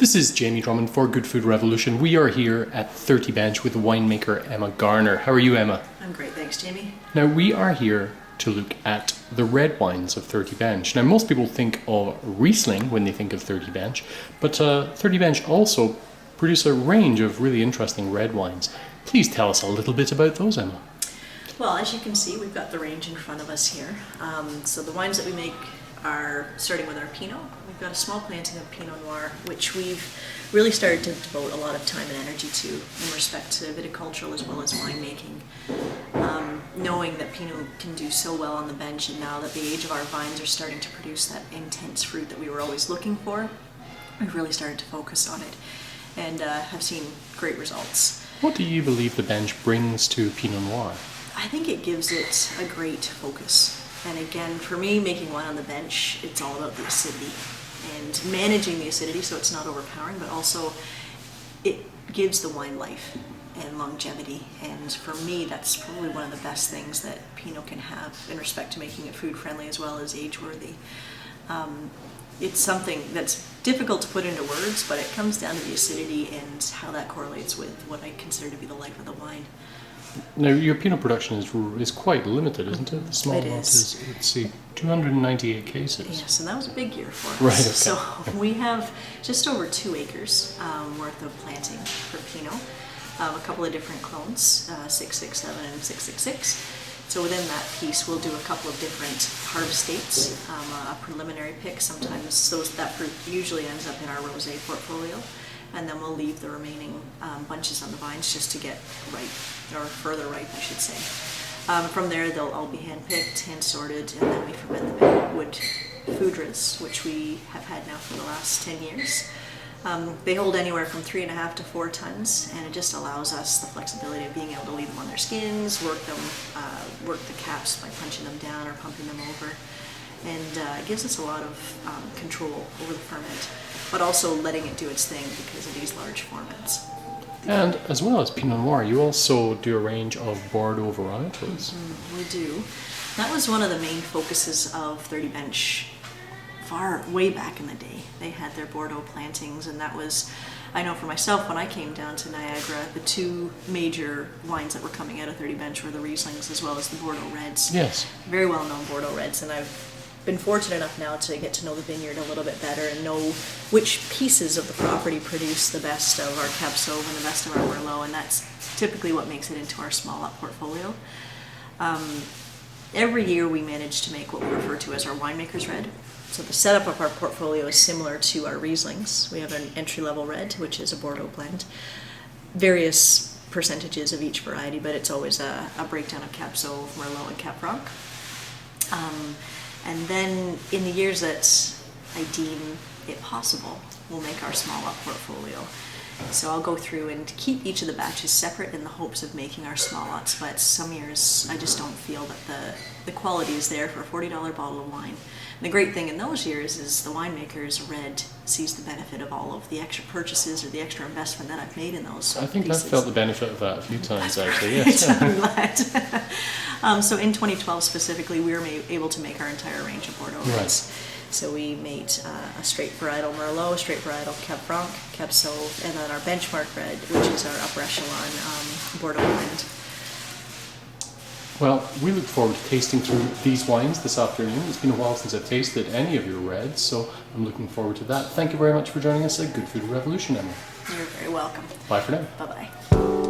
This is Jamie Drummond for Good Food Revolution. We are here at 30 Bench with winemaker Emma Garner. How are you, Emma? I'm great, thanks, Jamie. Now, we are here to look at the red wines of 30 Bench. Now, most people think of Riesling when they think of 30 Bench, but 30 Bench also produce a range of really interesting red wines. Please tell us a little bit about those, Emma. Well, as you can see, we've got the range in front of us here. So the wines that we make are starting with our Pinot. We've got a small planting of Pinot Noir, which we've really started to devote a lot of time and energy to in respect to viticultural as well as winemaking. Knowing that Pinot can do so well on the bench, and now that the age of our vines are starting to produce that intense fruit that we were always looking for, we've really started to focus on it and have seen great results. What do you believe the bench brings to Pinot Noir? I think it gives it a great focus. And again, for me, making wine on the bench, it's all about the acidity and managing the acidity so it's not overpowering, but also it gives the wine life and longevity. And for me, that's probably one of the best things that Pinot can have in respect to making it food friendly as well as age worthy. It's something that's difficult to put into words, but it comes down to the acidity and how that correlates with what I consider to be the life of the wine. Now, your Pinot production is quite limited, isn't it? The small lot is, let's see, 298 cases. Yes, and that was a big year for us. Right, okay. So we have just over 2 acres worth of planting for Pinot, a couple of different clones, 667 and 666. So within that piece, we'll do a couple of different harvest dates, a preliminary pick. Sometimes that fruit usually ends up in our rosé portfolio, and then we'll leave the remaining bunches on the vines just to get ripe, or further ripe, I should say. From there, they'll all be hand-picked, hand-sorted, and then we ferment them in wood foudres, which we have had now for the last 10 years. They hold anywhere from 3.5 to 4 tons, and it just allows us the flexibility of being able to leave them on their skins, work the caps by punching them down or pumping them over, and it gives us a lot of control over the ferment, but also letting it do its thing because of these large formats. And as well as Pinot Noir, you also do a range of Bordeaux varietals. We do. That was one of the main focuses of 30 Bench way back in the day. They had their Bordeaux plantings, and that was, I know for myself, when I came down to Niagara, the 2 major wines that were coming out of 30 Bench were the Rieslings as well as the Bordeaux Reds. Yes. Very well known Bordeaux Reds, and I've been fortunate enough now to get to know the vineyard a little bit better and know which pieces of the property produce the best of our Cab Sauv and the best of our Merlot, and that's typically what makes it into our small lot portfolio. Every year we manage to make what we refer to as our Winemaker's Red. So the setup of our portfolio is similar to our Rieslings. We have an entry-level red, which is a Bordeaux blend. Various percentages of each variety, but it's always a breakdown of Cab Sauv, Merlot, and Cab Franc. And then in the years that I deem it possible, we'll make our small lot portfolio. So I'll go through and keep each of the batches separate in the hopes of making our small lots, but some years I just don't feel that the quality is there for a $40 bottle of wine. And the great thing in those years is the winemaker's red sees the benefit of all of the extra purchases or the extra investment that I've made in those I think pieces. I've felt the benefit of that a few times, actually. Right. Yes. I'm glad. So in 2012 specifically, we were able to make our entire range of Bordeaux reds. So we made a straight varietal Merlot, a straight varietal Cab Franc, Cab Sauv, and then our benchmark red, which is our upper echelon Bordeaux blend. Well, we look forward to tasting through these wines this afternoon. It's been a while since I've tasted any of your reds, so I'm looking forward to that. Thank you very much for joining us at Good Food Revolution, Emma. You're very welcome. Bye for now. Bye-bye.